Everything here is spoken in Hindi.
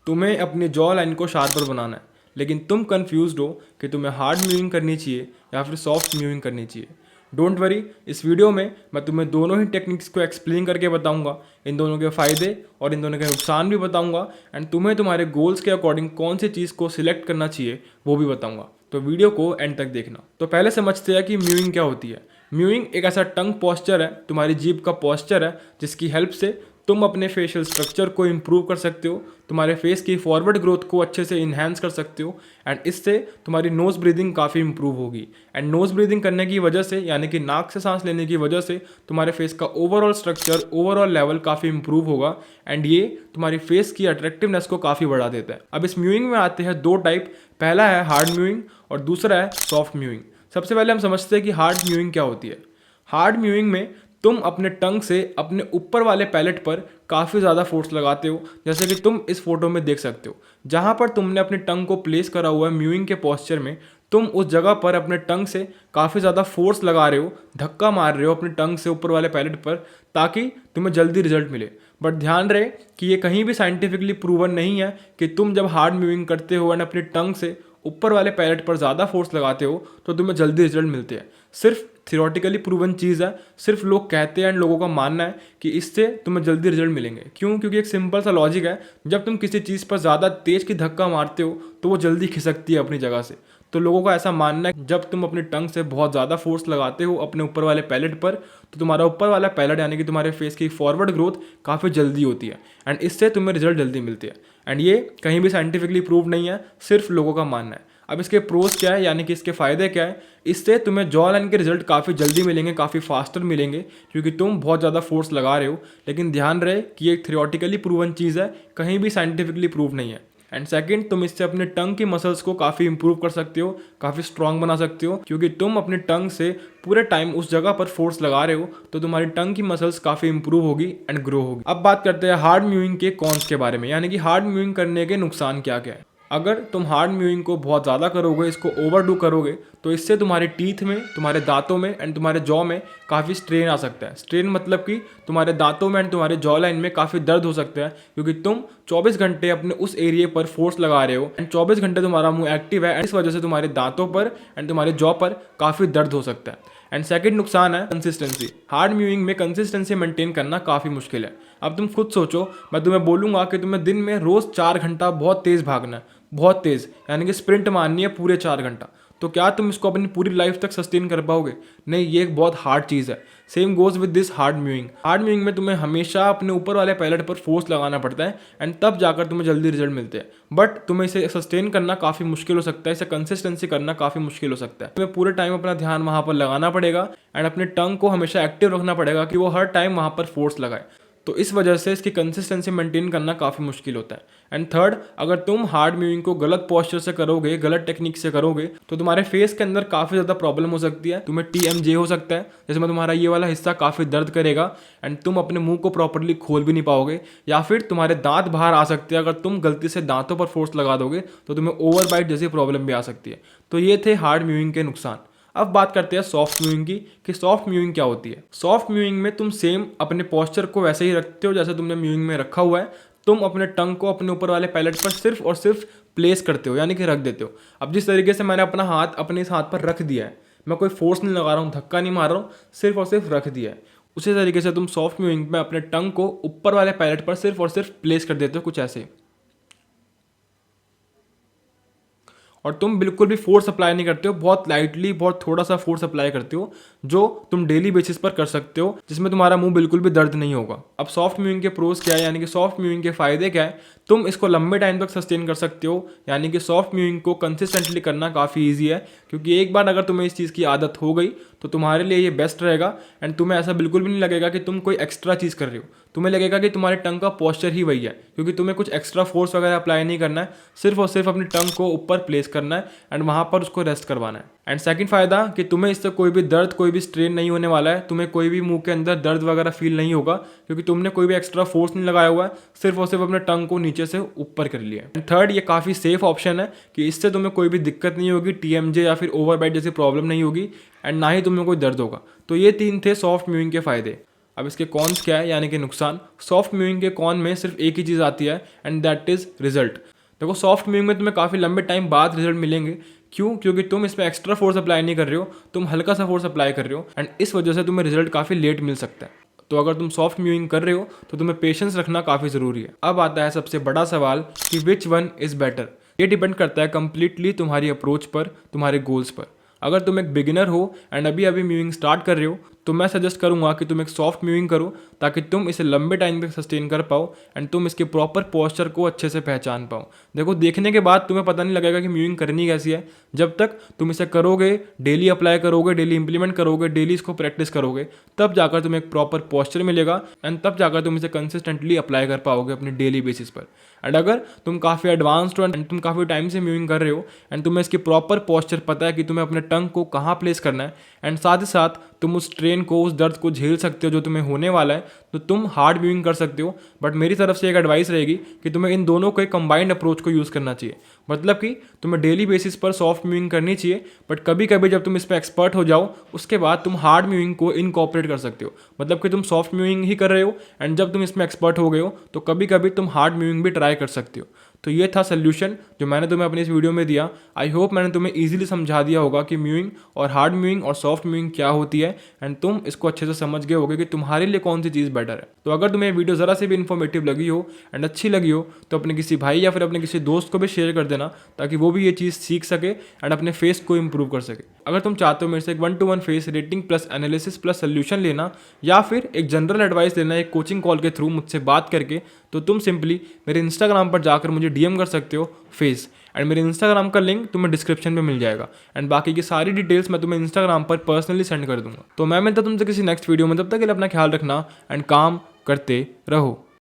तुम्हें अपनी जॉ लाइन को शार्पर बनाना है, लेकिन तुम कंफ्यूज्ड हो कि तुम्हें हार्ड म्यूइंग करनी चाहिए या फिर सॉफ्ट म्यूइंग करनी चाहिए। डोंट वरी, इस वीडियो में मैं तुम्हें दोनों ही टेक्निक्स को एक्सप्लेन करके बताऊंगा, इन दोनों के फ़ायदे और इन दोनों के नुकसान भी बताऊंगा, एंड तुम्हें तुम्हारे गोल्स के अकॉर्डिंग कौन सी चीज़ को सिलेक्ट करना चाहिए वो भी बताऊंगा। तो वीडियो को एंड तक देखना। तो पहले समझते हैं कि म्यूइंग क्या होती है। म्यूइंग एक ऐसा टंग पॉस्चर है, तुम्हारी जीभ का पॉस्चर है, जिसकी हेल्प से तुम अपने फेशियल स्ट्रक्चर को इम्प्रूव कर सकते हो, तुम्हारे फेस की फॉरवर्ड ग्रोथ को अच्छे से इन्हांस कर सकते हो, एंड इससे तुम्हारी नोज़ ब्रीदिंग काफ़ी इंप्रूव होगी। एंड नोज़ ब्रीदिंग करने की वजह से, यानी कि नाक से सांस लेने की वजह से, तुम्हारे फेस का ओवरऑल स्ट्रक्चर, ओवरऑल लेवल काफ़ी इंप्रूव होगा, एंड ये तुम्हारी फेस की अट्रैक्टिवनेस को काफ़ी बढ़ा देता है। अब इस म्यूइंग में आते हैं दो टाइप। पहला है हार्ड म्यूइंग और दूसरा है सॉफ्ट म्यूइंग। सबसे पहले हम समझते हैं कि हार्ड म्यूइंग क्या होती है। हार्ड म्यूइंग में तुम अपने टंग से अपने ऊपर वाले पैलेट पर काफ़ी ज़्यादा फोर्स लगाते हो, जैसे कि तुम इस फोटो में देख सकते हो। जहाँ पर तुमने अपने टंग को प्लेस करा हुआ है म्यूइंग के पोस्चर में, तुम उस जगह पर अपने टंग से काफ़ी ज़्यादा फोर्स लगा रहे हो, धक्का मार रहे हो अपने टंग से ऊपर वाले पैलेट पर, ताकि तुम्हें जल्दी रिजल्ट मिले। बट ध्यान रहे कि ये कहीं भी साइंटिफिकली प्रूवन नहीं है कि तुम जब हार्ड म्यूइंग करते हो एंड अपने टंग से ऊपर वाले पैलेट पर ज़्यादा फोर्स लगाते हो तो तुम्हें जल्दी रिजल्ट मिलते हैं। सिर्फ थियोरटिकली प्रूवन चीज़ है, सिर्फ लोग कहते हैं एंड लोगों का मानना है कि इससे तुम्हें जल्दी रिजल्ट मिलेंगे। क्यों? क्योंकि एक सिंपल सा लॉजिक है, जब तुम किसी चीज़ पर ज़्यादा तेज की धक्का मारते हो तो वो जल्दी खिसकती है अपनी जगह से। तो लोगों का ऐसा मानना है जब तुम अपने टंग से बहुत ज़्यादा फोर्स लगाते हो अपने ऊपर वाले पैलेट पर, तो तुम्हारा ऊपर वाला पैलेट यानी कि तुम्हारे फेस की फॉरवर्ड ग्रोथ काफ़ी जल्दी होती है, एंड इससे तुम्हें रिजल्ट जल्दी मिलते हैं। एंड ये कहीं भी साइंटिफिकली प्रूव नहीं है, सिर्फ लोगों का मानना है। अब इसके प्रोज क्या है, यानी कि इसके फ़ायदे क्या है? इससे तुम्हें जॉ लाइन के रिजल्ट काफ़ी जल्दी मिलेंगे, काफ़ी फास्टर मिलेंगे, क्योंकि तुम बहुत ज़्यादा फोर्स लगा रहे हो। लेकिन ध्यान रहे कि ये एक थियोरटिकली प्रूवन चीज़ है, कहीं भी साइंटिफिकली प्रूव नहीं है। एंड सेकंड, तुम इससे अपने टंग की मसल्स को काफ़ी इंप्रूव कर सकते हो, काफ़ी स्ट्रांग बना सकते हो, क्योंकि तुम अपने टंग से पूरे टाइम उस जगह पर फोर्स लगा रहे हो, तो तुम्हारी टंग की मसल्स काफ़ी इंप्रूव होगी एंड ग्रो होगी। अब बात करते हैं हार्ड म्यूइंग के कॉन्स के बारे में, यानी कि हार्ड म्यूइंग करने के नुकसान क्या क्या है। अगर तुम हार्ड म्यूइंग को बहुत ज़्यादा करोगे, इसको ओवरडू करोगे, तो इससे तुम्हारे टीथ में, तुम्हारे दांतों में एंड तुम्हारे जॉ में काफ़ी स्ट्रेन आ सकता है। स्ट्रेन मतलब कि तुम्हारे दांतों में एंड तुम्हारे जॉ लाइन में काफ़ी दर्द हो सकता है, क्योंकि तुम 24 घंटे अपने उस एरिया पर फोर्स लगा रहे हो एंड 24 घंटे तुम्हारा मुंह एक्टिव है, एंड इस वजह से तुम्हारे दांतों पर एंड तुम्हारे जॉ पर काफ़ी दर्द हो सकता है। एंड सेकंड नुकसान है कंसिस्टेंसी। हार्ड म्यूइंग में कंसिस्टेंसी मेंटेन करना काफ़ी मुश्किल है। अब तुम खुद सोचो, मैं तुम्हें बोलूँगा कि तुम्हें दिन में रोज़ 4 घंटा बहुत तेज़ भागना है, बहुत तेज़, यानी कि स्प्रिंट मारनी है पूरे 4 घंटा, तो क्या तुम इसको अपनी पूरी लाइफ तक सस्टेन कर पाओगे? नहीं, ये एक बहुत हार्ड चीज़ है। Same goes with this hard mowing. Hard mowing में तुम्हें हमेशा अपने ऊपर वाले पैलेट पर फोर्स लगाना पड़ता है, एंड तब जाकर तुम्हें जल्दी रिजल्ट मिलते हैं। बट तुम्हें इसे सस्टेन करना काफ़ी मुश्किल हो सकता है, इसे कंसिस्टेंसी करना काफ़ी मुश्किल हो सकता है। तुम्हें पूरे टाइम अपना ध्यान वहाँ पर लगाना पड़ेगा, एंड अपने टंग को हमेशा एक्टिव रखना पड़ेगा कि वो हर टाइम वहाँ पर फोर्स लगाए। तो इस वजह से इसकी कंसिस्टेंसी मेंटेन करना काफ़ी मुश्किल होता है। एंड थर्ड, अगर तुम हार्ड म्यूइंग को गलत पोस्चर से करोगे, गलत टेक्निक से करोगे, तो तुम्हारे फेस के अंदर काफ़ी ज़्यादा प्रॉब्लम हो सकती है। तुम्हें TMJ हो सकता है, जिसमें तुम्हारा ये वाला हिस्सा काफ़ी दर्द करेगा, एंड तुम अपने मुंह को प्रॉपरली खोल भी नहीं पाओगे, या फिर तुम्हारे दांत बाहर आ सकते हैं। अगर तुम गलती से दांतों पर फोर्स लगा दोगे तो तुम्हें ओवरबाइट जैसी प्रॉब्लम भी आ सकती है। तो ये थे हार्ड म्यूइंग के नुकसान। अब बात करते हैं सॉफ्ट म्यूइंग की, कि सॉफ्ट म्यूइंग क्या होती है। सॉफ्ट म्यूइंग में तुम सेम अपने पोस्चर को वैसे ही रखते हो जैसे तुमने म्यूइंग में रखा हुआ है। तुम अपने टंग को अपने ऊपर वाले पैलेट पर सिर्फ और सिर्फ प्लेस करते हो, यानी कि रख देते हो। अब जिस तरीके से मैंने अपना हाथ अपने इस हाथ पर रख दिया है, मैं कोई फोर्स नहीं लगा रहा हूँ, धक्का नहीं मार रहा हूँ, सिर्फ और सिर्फ रख दिया है, उसी तरीके से तुम सॉफ्ट म्यूइंग में अपने टंग को ऊपर वाले पैलेट पर सिर्फ और सिर्फ प्लेस कर देते हो, कुछ ऐसे। और तुम बिल्कुल भी फोर्स अप्लाई नहीं करते हो, बहुत लाइटली, बहुत थोड़ा सा फोर्स अप्लाई करते हो, जो तुम डेली बेसिस पर कर सकते हो, जिसमें तुम्हारा मुंह बिल्कुल भी दर्द नहीं होगा। अब सॉफ्ट म्यूइंग के प्रोज क्या है, यानी कि सॉफ्ट म्यूइंग के फायदे क्या है? तुम इसको लंबे टाइम तक सस्टेन कर सकते हो, यानी कि सॉफ्ट म्यूइंग को कंसिस्टेंटली करना काफ़ी ईजी है, क्योंकि एक बार अगर तुम्हें इस चीज़ की आदत हो गई तो तुम्हारे लिए ये बेस्ट रहेगा, एंड तुम्हें ऐसा बिल्कुल भी नहीं लगेगा कि तुम कोई एक्स्ट्रा चीज़ कर रहे हो। तुम्हें लगेगा कि तुम्हारे टंग का पोस्चर ही वही है, क्योंकि तुम्हें कुछ एक्स्ट्रा फोर्स वगैरह अप्लाई नहीं करना है, सिर्फ और सिर्फ अपनी टंग को ऊपर प्लेस करना है एंड वहाँ पर उसको रेस्ट करवाना है। एंड सेकंड फायदा कि तुम्हें इससे कोई भी दर्द, कोई भी स्ट्रेन नहीं होने वाला है, तुम्हें कोई भी मुंह के अंदर दर्द वगैरह फील नहीं होगा, क्योंकि तुमने कोई भी एक्स्ट्रा फोर्स नहीं लगाया हुआ है, सिर्फ और सिर्फ अपने टंग को नीचे से ऊपर कर लिया। एंड थर्ड, ये काफ़ी सेफ ऑप्शन है कि इससे तुम्हें कोई भी दिक्कत नहीं होगी, TMJ या फिर ओवरबाइट जैसी प्रॉब्लम नहीं होगी, एंड ना ही तुम्हें कोई दर्द होगा। तो ये 3 थे सॉफ्ट म्यूइंग के फायदे। अब इसके कॉन्स क्या है यानी कि नुकसान। सॉफ्ट म्यूइंग के कॉन में सिर्फ एक ही चीज़ आती है एंड दैट इज़ रिजल्ट। देखो सॉफ्ट म्यूइंग में तुम्हें काफ़ी लंबे टाइम बाद रिजल्ट मिलेंगे। क्यों? क्योंकि तुम इसमें एक्स्ट्रा फोर्स अप्लाई नहीं कर रहे हो, तुम हल्का सा फोर्स अप्लाई कर रहे हो एंड इस वजह से तुम्हें रिजल्ट काफ़ी लेट मिल सकता है। तो अगर तुम सॉफ्ट म्यूइंग कर रहे हो तो तुम्हें पेशेंस रखना काफ़ी ज़रूरी है। अब आता है सबसे बड़ा सवाल कि विच वन इज़ बेटर। ये डिपेंड करता है कंप्लीटली तुम्हारी अप्रोच पर, तुम्हारे गोल्स पर। अगर तुम एक बिगिनर हो एंड अभी अभी म्यूइंग स्टार्ट कर रहे हो तो मैं सजेस्ट करूंगा कि तुम एक सॉफ्ट म्यूइंग करो ताकि तुम इसे लंबे टाइम तक सस्टेन कर पाओ एंड तुम इसके प्रॉपर पोस्चर को अच्छे से पहचान पाओ। देखो देखने के बाद तुम्हें पता नहीं लगेगा कि म्यूइंग करनी कैसी है। जब तक तुम इसे करोगे, डेली अप्लाई करोगे, डेली इंप्लीमेंट करोगे, डेली इसको प्रैक्टिस करोगे, तब जाकर तुम्हें एक प्रॉपर पोस्चर मिलेगा एंड तब जाकर तुम इसे कंसिस्टेंटली अप्लाई कर पाओगे अपनी डेली बेसिस पर। एंड अगर तुम काफ़ी एडवांस्ड हो एंड तुम काफ़ी टाइम से म्यूइंग कर रहे हो एंड तुम्हें इसकी प्रॉपर पोस्चर पता है कि तुम्हें अपने टंग को कहाँ प्लेस करना है एंड साथ ही साथ तुम उस ट्रेन को, उस दर्द को झेल सकते हो जो तुम्हें होने वाला है, तो तुम हार्ड म्यूइंग कर सकते हो। बट मेरी तरफ से एक एडवाइस रहेगी कि तुम्हें इन दोनों के कंबाइंड अप्रोच को यूज़ करना चाहिए। मतलब कि तुम्हें डेली बेसिस पर सॉफ्ट म्यूइंग करनी चाहिए, बट कभी कभी जब तुम इस पर एक्सपर्ट हो जाओ उसके बाद तुम हार्ड म्यूइंग को इनकॉर्पोरेट कर सकते हो। मतलब कि तुम सॉफ्ट म्यूइंग ही कर रहे हो एंड जब तुम इसमें एक्सपर्ट हो गए हो तो कभी कभी तुम हार्ड म्यूइंग भी ट्राई कर सकते हो। तो ये था सोल्यूशन जो मैंने तुम्हें अपनी इस वीडियो में दिया। आई होप मैंने तुम्हें ईजिली समझा दिया होगा कि म्यूइंग और हार्ड म्यूइंग और सॉफ्ट म्यूइंग क्या होती है एंड तुम इसको अच्छे से समझ गए होगे कि तुम्हारे लिए कौन सी चीज़ बेटर है। तो अगर तुम्हें वीडियो ज़रा से भी इन्फॉर्मेटिव लगी हो एंड अच्छी लगी हो तो अपने किसी भाई या फिर अपने किसी दोस्त को भी शेयर कर देना ताकि वो भी ये चीज़ सीख सके एंड अपने फेस को इम्प्रूव कर सके। अगर तुम चाहते हो मेरे से एक 1-to-1 face rating plus analysis plus solution लेना या फिर एक जनरल एडवाइस लेना एक कोचिंग कॉल के थ्रू मुझसे बात करके, तो तुम सिंपली मेरे इंस्टाग्राम पर जाकर मुझे डीएम कर सकते हो फेस एंड मेरे इंस्टाग्राम का लिंक तुम्हें डिस्क्रिप्शन में मिल जाएगा एंड बाकी की सारी डिटेल्स मैं तुम्हें इंस्टाग्राम पर पर्सनली सेंड कर दूंगा। तो मैं मिलता तुमसे किसी नेक्स्ट वीडियो में, तब तक के लिए अपना ख्याल रखना एंड काम करते रहो।